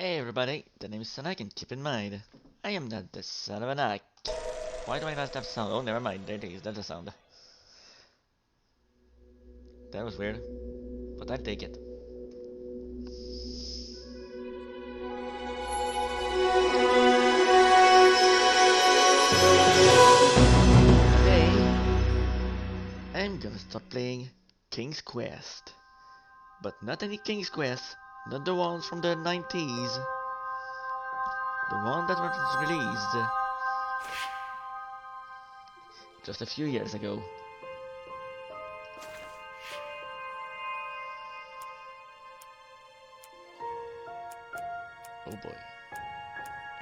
Hey everybody, the name is Sanak and keep in mind, I am not the son of an ack. Why do I not have sound? Oh, never mind, there it is, that's the sound. That was weird, but I'll take it. Today, I'm gonna start playing King's Quest. But not any King's Quest, not the ones from the 90s. The one that was released just a few years ago. Oh boy.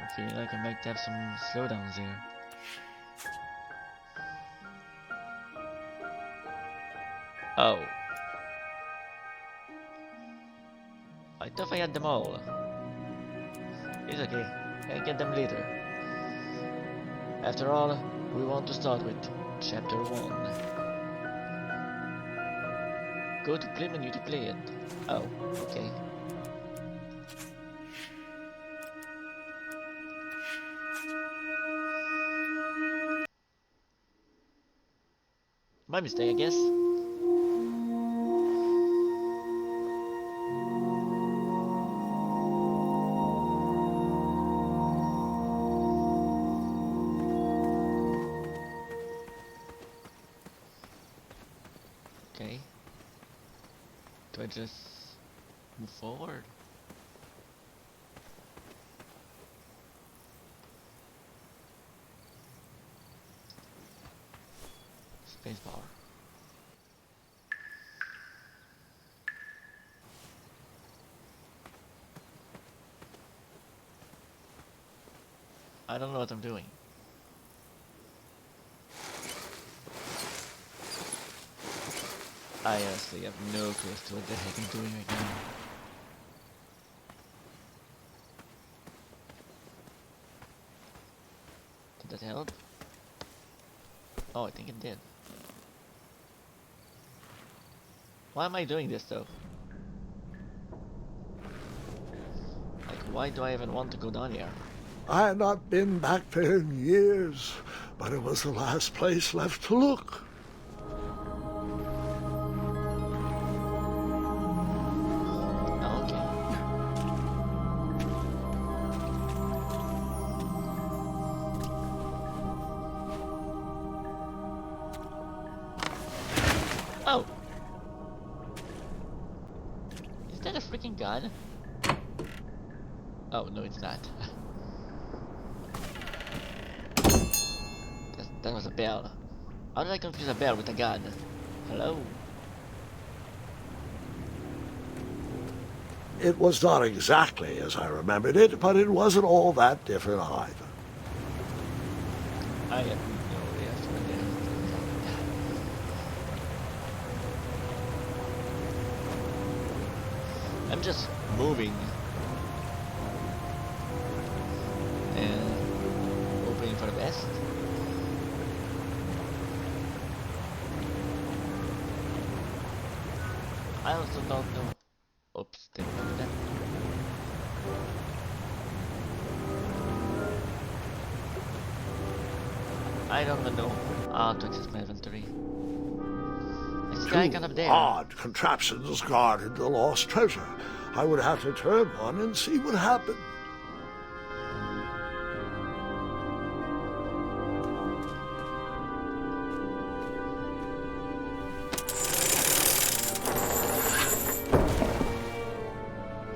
I'm feeling like I might have some slowdowns here. Oh. I thought I had them all. It's okay, I'll get them later. After all, we want to start with Chapter 1. Go to play menu to play it. Oh, okay. My mistake, I guess. Okay. Do I just move forward? Spacebar. I don't know what I'm doing. I honestly have no clue as to what the heck I'm doing right now. Did that help? Oh, I think it did. Why am I doing this though? Like, why do I even want to go down here? I had not been back there in years, but it was the last place left to look. Okay. Oh! Is that a freaking gun? Oh, no it's not. That was a bell. How did I confuse a bell with a gun? Hello? It was not exactly as I remembered it, but it wasn't all that different either. I have no idea what it is. I'm just moving. And hoping for the best. I also don't know. Oops, didn't do that. I don't know how to access my inventory. I see the icon up there. Odd contraptions guarded the lost treasure. I would have to turn one and see what happened.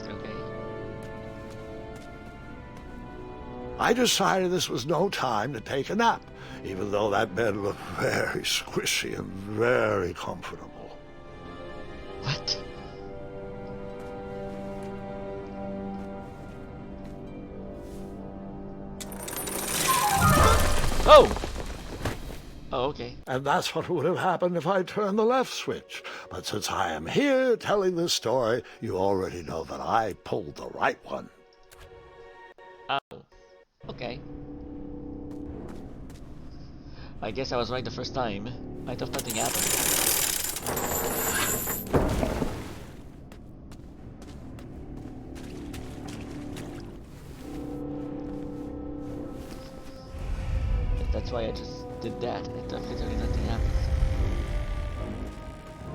Okay. I decided this was no time to take a nap, even though that bed looked very squishy and very comfortable. What? Oh! Oh, okay. And that's what would have happened if I turned the left switch. But since I am here telling this story, you already know that I pulled the right one. Oh. Okay. I guess I was right the first time. I thought nothing happened. that's why I just did that, and literally nothing happens.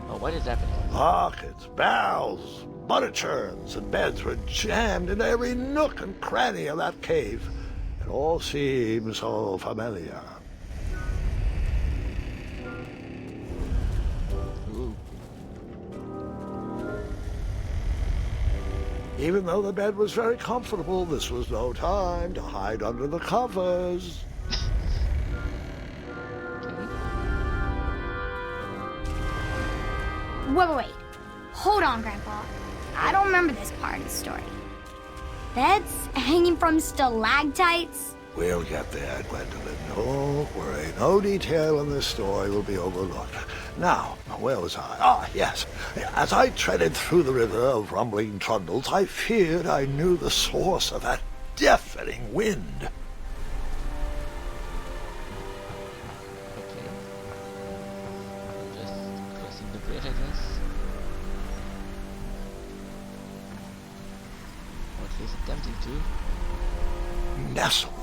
Oh, what is happening? Buckets, barrels, butter churns, and beds were jammed into every nook and cranny of that cave. It all seems so familiar. Ooh. Even though the bed was very comfortable, this was no time to hide under the covers. Wait. Hold on, Grandpa. I don't remember this part of the story. Beds hanging from stalactites? We'll get there, Gwendolyn. Don't worry. No detail in this story will be overlooked. Now, where was I? Ah, yes. As I treaded through the river of rumbling trundles, I feared I knew the source of that deafening wind. Okay. Just crossing the bridge, I guess. Or at least attempting to. Nestled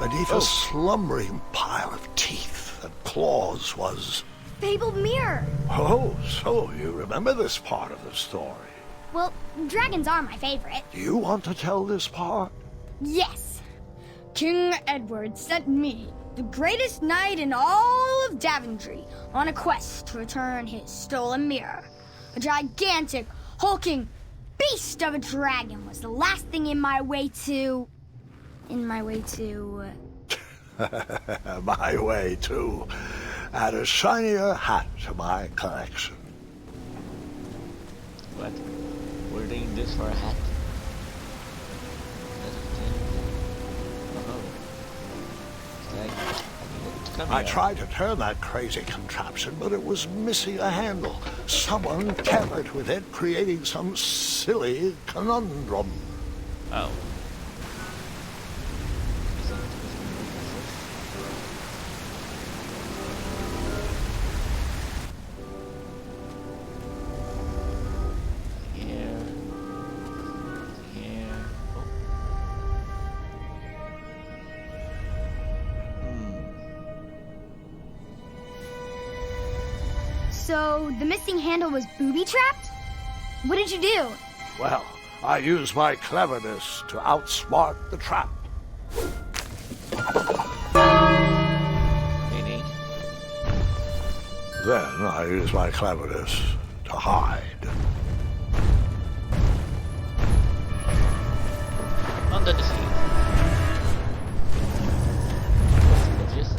beneath a slumbering pile of teeth and claws was... Fabled mirror. Oh, so you remember this part of the story. Well, dragons are my favorite. Do you want to tell this part? Yes. King Edward sent me, the greatest knight in all of Daventry, on a quest to return his stolen mirror. A gigantic, hulking beast of a dragon was the last thing in my way to... My way to add a shinier hat to my collection. What? We're doing this for a hat? Oh. It's like, I need it to come I here. tried to turn that crazy contraption, but it was missing a handle. Someone tampered with it, creating some silly conundrum. Oh. So, the missing handle was booby-trapped? What did you do? Well, I used my cleverness to outsmart the trap. Meaning? Then I used my cleverness to hide. Under the sea. Bridges.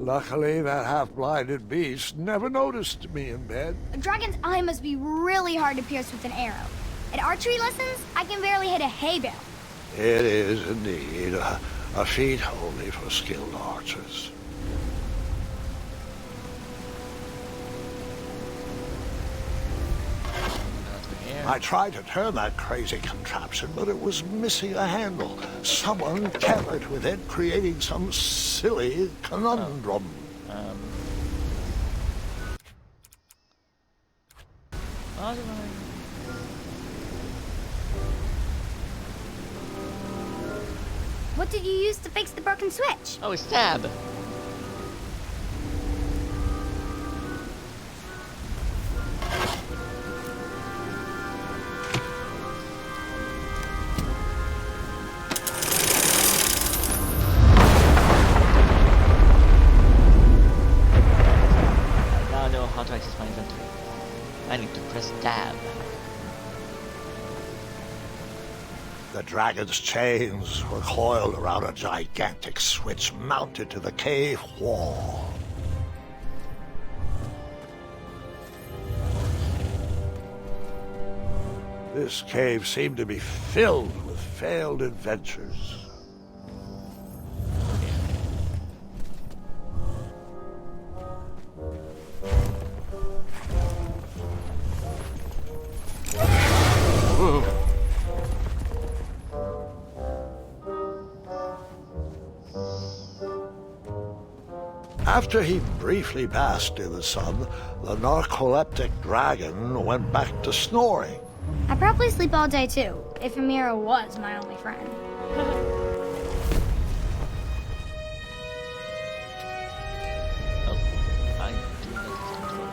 Luckily, that half-blinded beast never noticed me in bed. A dragon's eye must be really hard to pierce with an arrow. At archery lessons, I can barely hit a hay bale. It is indeed a feat only for skilled archers. I tried to turn that crazy contraption, but it was missing a handle. Someone tampered with it, creating some silly conundrum. How do What did you use to fix the broken switch? Oh, it's tab. Now I know how to access my inventory. I need to press tab. The dragon's chains were coiled around a gigantic switch mounted to the cave wall. This cave seemed to be filled with failed adventures. After he briefly basked in the sun, the narcoleptic dragon went back to snoring. I probably sleep all day too, if Amira was my only friend. Oh, I do not control.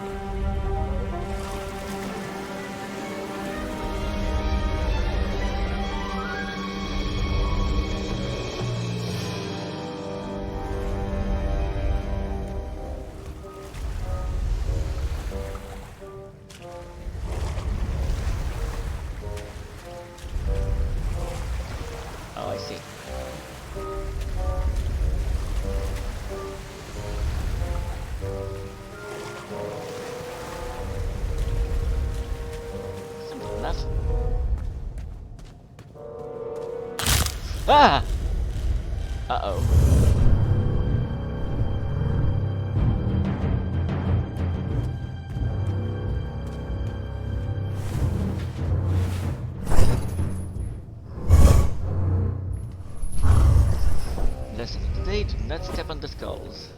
Oh, I see. Simple enough. Ah! Uh-oh. Lesson of the day, do not step on the skulls.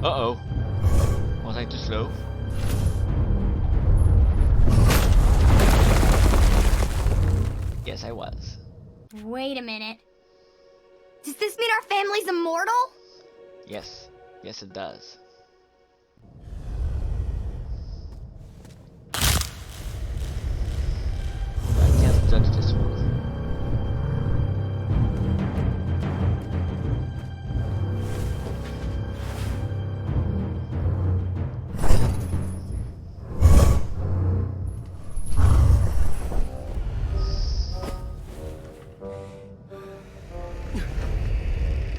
Uh-oh. Was I too slow? Yes, I was. Wait a minute. Does this mean our family's immortal? Yes. Yes, it does. I can't judge this one.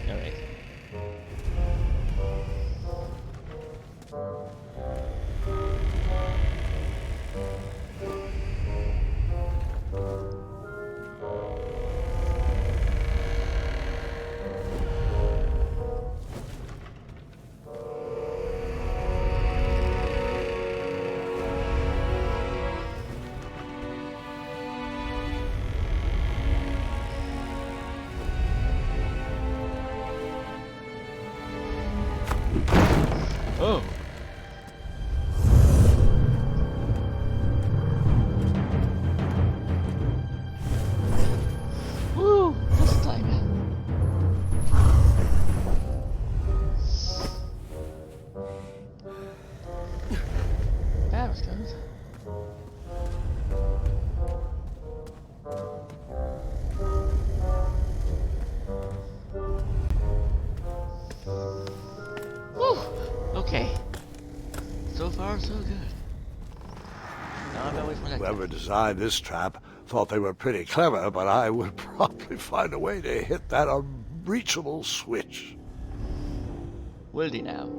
Alright. Oh! Woo! This time. That was good. Whew! Okay. So far, so good. Now I'm gonna wait for that. Whoever designed this trap thought they were pretty clever, but I would probably find a way to hit that unreachable switch. Will do now.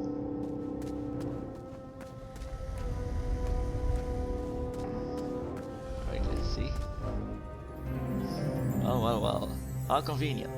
Right, let's see. Oh, well, well. How convenient.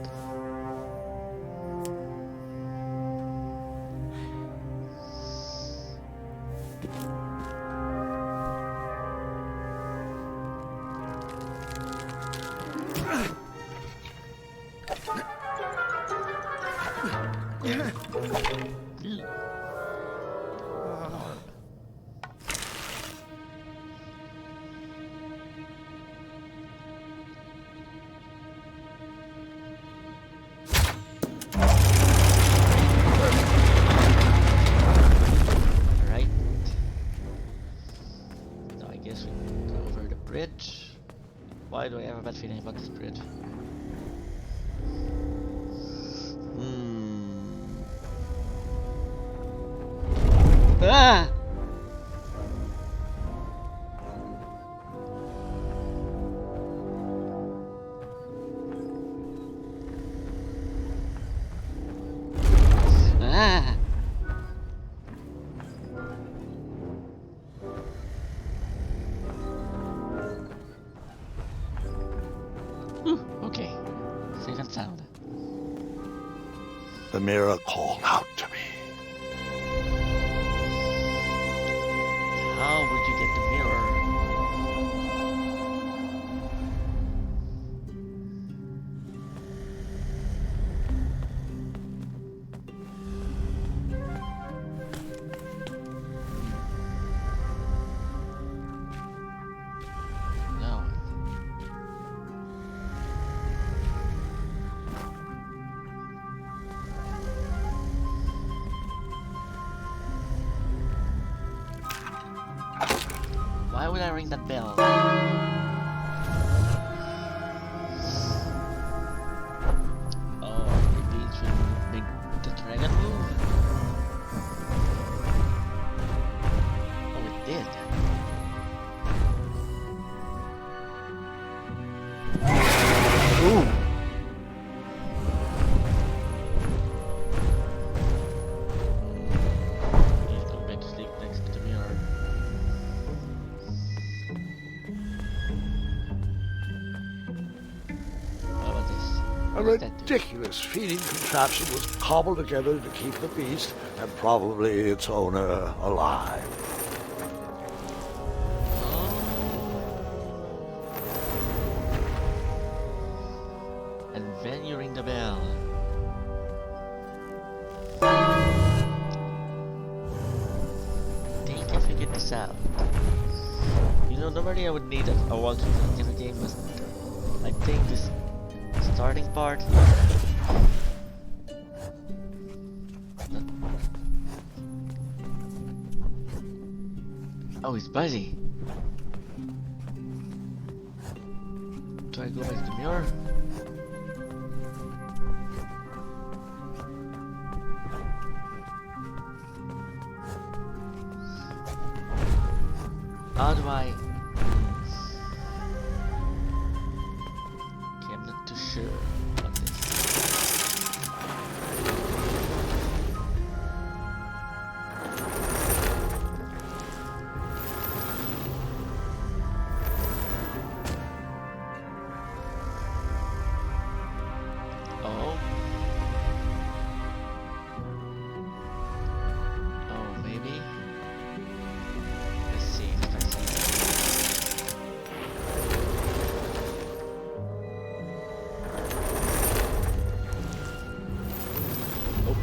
Alright. Now I guess we can go over the bridge. Why do I have a bad feeling about this bridge? Ah! Ah! Okay. Safe and sound. The mirror called out to me. would I ring that bell? Oh, maybe it should make the dragon move? Oh, it did. Ooh. Please go back to sleep next to the mirror. What about this? A What's that do? ridiculous feeding contraption was cobbled together to keep the beast and probably its owner alive. And then you ring the bell. I think I figured this out. You know, normally I would need a walkthrough in every game, but I think this starting part. Oh, it's Buzzy. Do I go back to the mirror? How do I? Okay, I'm not too sure on this. Oh. Oh, maybe. Let's see if I see. Oh.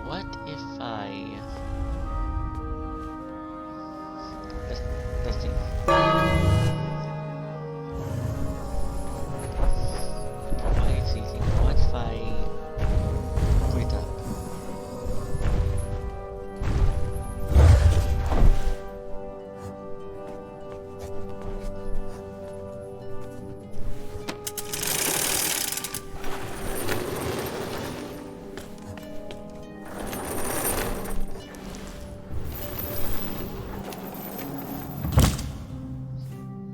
What if I? Let's see. Why it's easy. What if I put it up?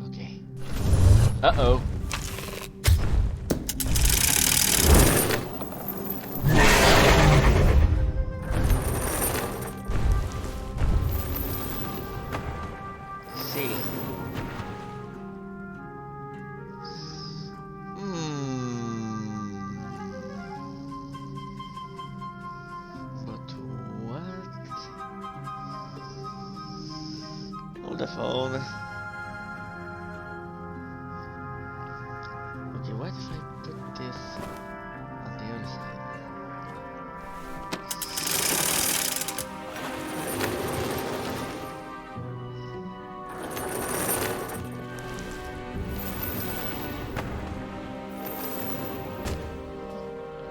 Okay. Uh-oh. See. But what? Hold the phone. Okay, what if I put this on the other side?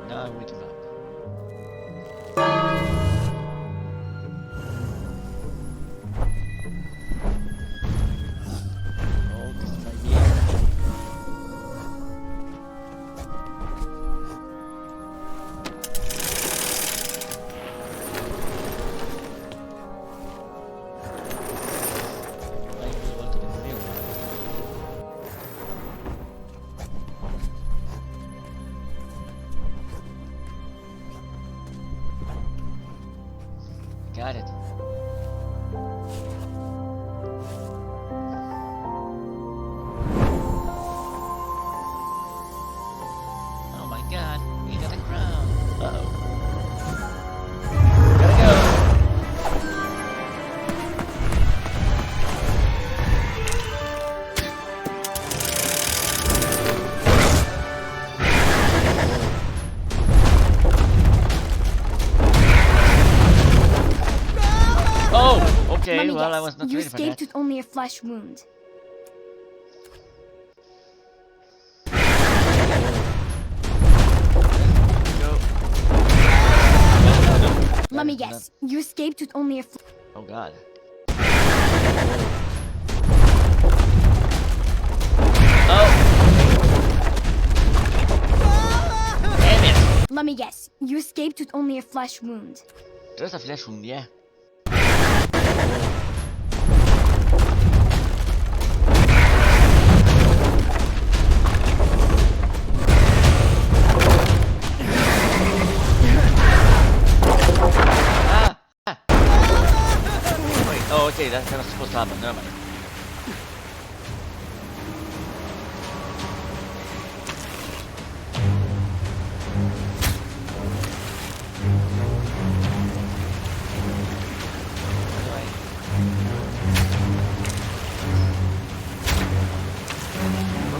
Now I'm waking up. Oh, this might be it. Might be able to the mirror. Got it. Oh my god, we got a crown. Uh-oh. Gotta go. Oh, okay, Let me well, I guess. was not You ready for escaped that. with only a flesh wound. Go. Let me is not- guess. You escaped with only a. Oh god. Oh! Damn it! Let me guess. You escaped with only a flesh wound. Just a flesh wound, yeah. Wait, oh, okay, that's not supposed to happen. Never mind.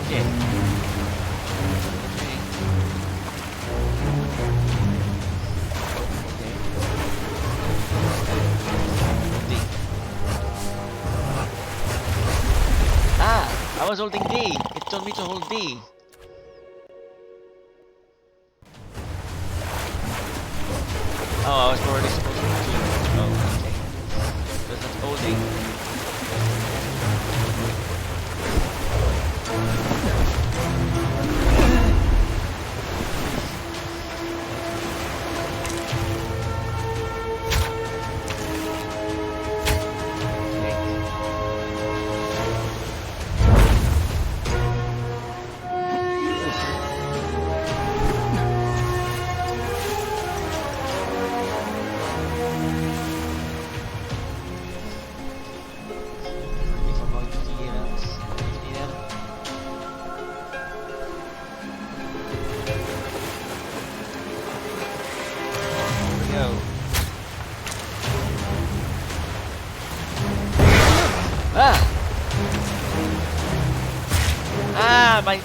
Okay. I was holding D. It told me to hold D. Oh, I was already supposed to. Oh, okay. That's not holding.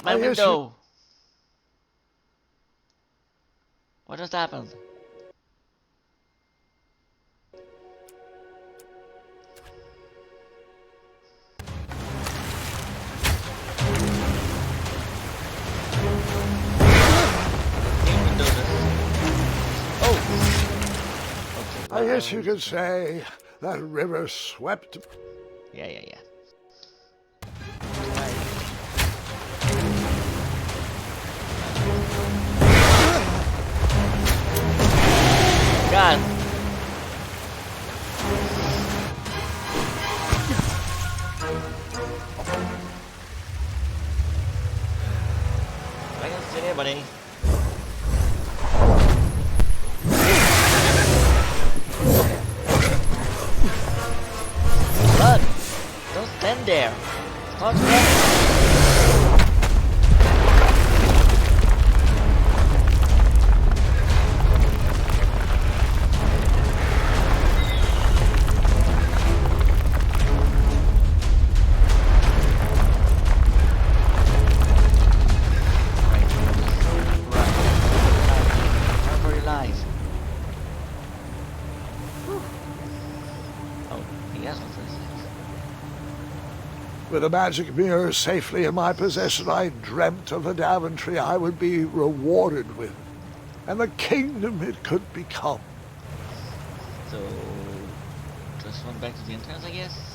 My window. What just happened? Oh. I guess you could say that river swept. Yeah. God. I can see anybody. Run! Don't stand there. Start running. With a magic mirror safely in my possession, I dreamt of the Daventry I would be rewarded with, and the kingdom it could become. So, just run back to the entrance, I guess?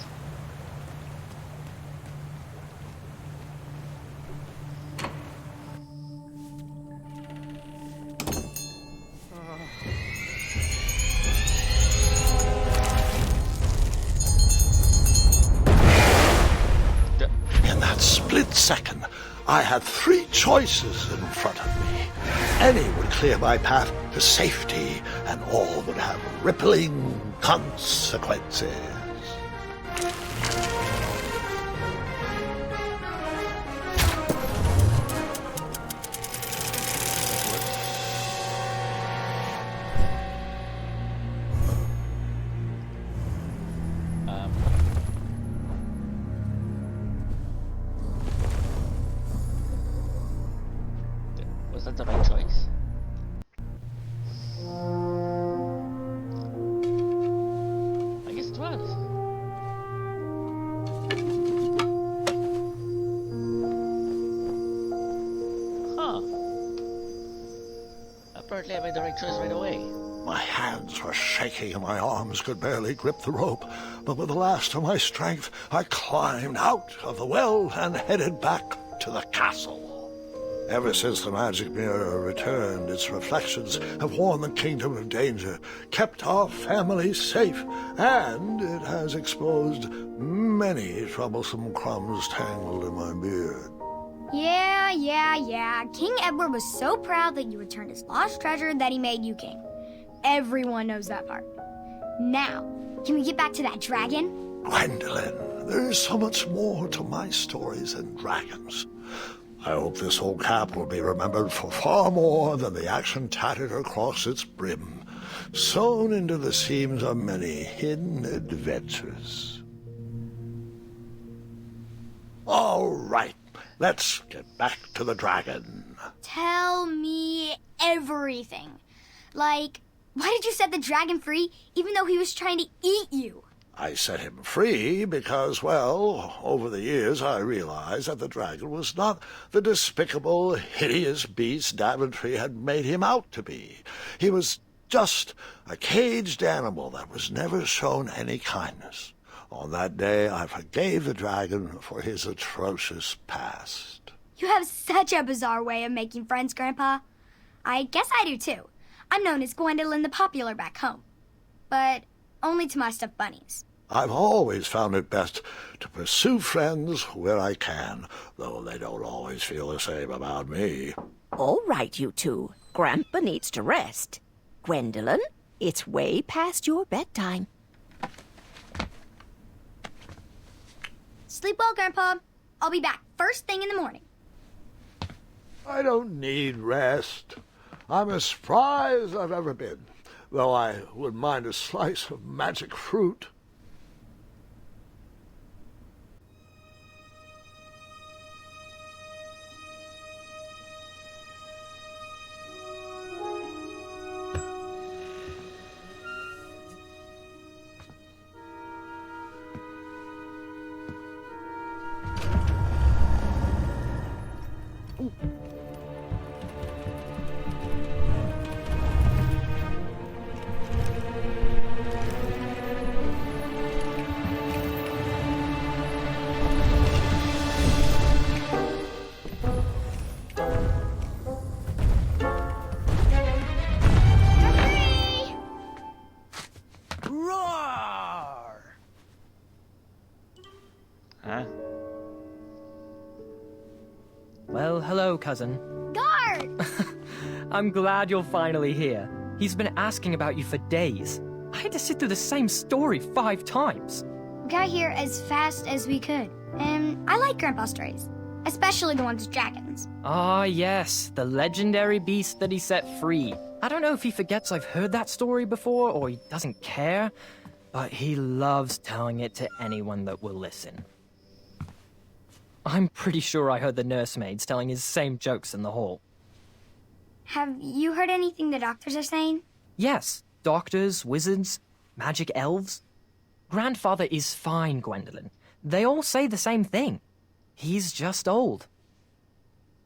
Split second, I had three choices in front of me. Any would clear my path to safety, and all would have rippling consequences. Was that the right choice? I guess it was. Huh. Apparently I made the right choice right away. My hands were shaking and my arms could barely grip the rope, but with the last of my strength I climbed out of the well and headed back to the castle. Ever since the magic mirror returned, its reflections have warned the kingdom of danger, kept our family safe, and it has exposed many troublesome crumbs tangled in my beard. Yeah. King Edward was so proud that you returned his lost treasure that he made you king. Everyone knows that part. Now, can we get back to that dragon? Gwendolyn, there is so much more to my stories than dragons. I hope this old cap will be remembered for far more than the action tattered across its brim, sewn into the seams of many hidden adventures. All right, let's get back to the dragon. Tell me everything. Like, why did you set the dragon free even though he was trying to eat you? I set him free because, well, over the years I realized that the dragon was not the despicable, hideous beast Daventry had made him out to be. He was just a caged animal that was never shown any kindness. On that day, I forgave the dragon for his atrocious past. You have such a bizarre way of making friends, Grandpa. I guess I do, too. I'm known as Gwendolyn the Popular back home. But only to my stuffed bunnies. I've always found it best to pursue friends where I can, though they don't always feel the same about me. All right, you two. Grandpa needs to rest. Gwendolyn, it's way past your bedtime. Sleep well, Grandpa. I'll be back first thing in the morning. I don't need rest. I'm as spry as I've ever been, though I wouldn't mind a slice of magic fruit. Huh? Well, hello, cousin. Guard! I'm glad you're finally here. He's been asking about you for days. I had to sit through the same story 5 times. We got here as fast as we could. And I like Grandpa's stories, especially the ones with dragons. Ah, yes, the legendary beast that he set free. I don't know if he forgets I've heard that story before or he doesn't care, but he loves telling it to anyone that will listen. I'm pretty sure I heard the nursemaids telling his same jokes in the hall. Have you heard anything the doctors are saying? Yes, doctors, wizards, magic elves. Grandfather is fine, Gwendolyn. They all say the same thing. He's just old.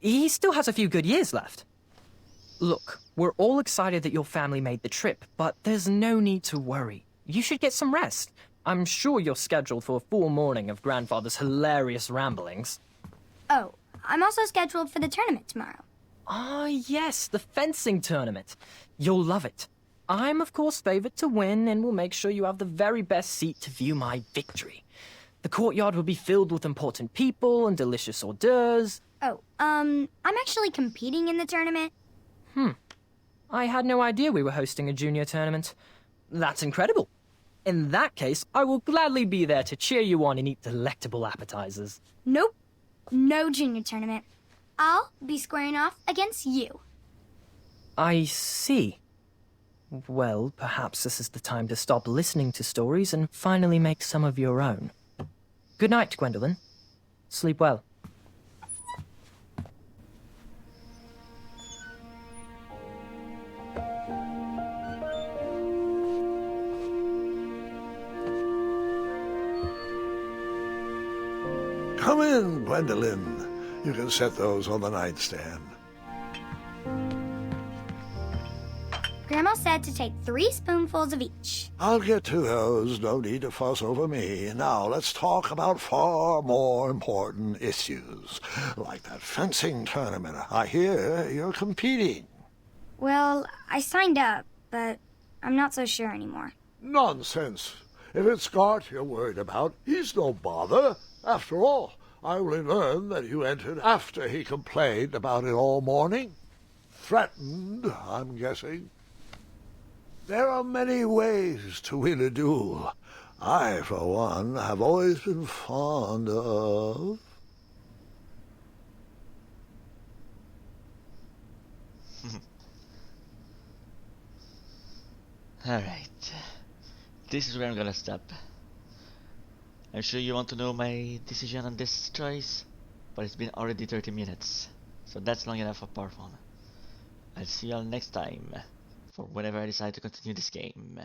He still has a few good years left. Look, we're all excited that your family made the trip, but there's no need to worry. You should get some rest. I'm sure you're scheduled for a full morning of Grandfather's hilarious ramblings. Oh, I'm also scheduled for the tournament tomorrow. Ah, yes, the fencing tournament. You'll love it. I'm, of course, favored to win and will make sure you have the very best seat to view my victory. The courtyard will be filled with important people and delicious hors d'oeuvres. Oh, I'm actually competing in the tournament. I had no idea we were hosting a junior tournament. That's incredible. In that case, I will gladly be there to cheer you on and eat delectable appetizers. Nope. No junior tournament. I'll be squaring off against you. I see. Well, perhaps this is the time to stop listening to stories and finally make some of your own. Good night, Gwendolyn. Sleep well. Come in, Gwendolyn. You can set those on the nightstand. Grandma? all said to take 3 spoonfuls of each. I'll get to those. No need to fuss over me. Now let's talk about far more important issues, like that fencing tournament. I hear you're competing. Well, I signed up, but I'm not so sure anymore. Nonsense. If it's Scott you're worried about, he's no bother. After all, I only learned that you entered after he complained about it all morning. Threatened, I'm guessing. There are many ways to win a duel. I, for one, have always been fond of... Alright. This is where I'm gonna stop. I'm sure you want to know my decision on this choice, but it's been already 30 minutes, so that's long enough for part 1. I'll see y'all next time, for whenever I decide to continue this game.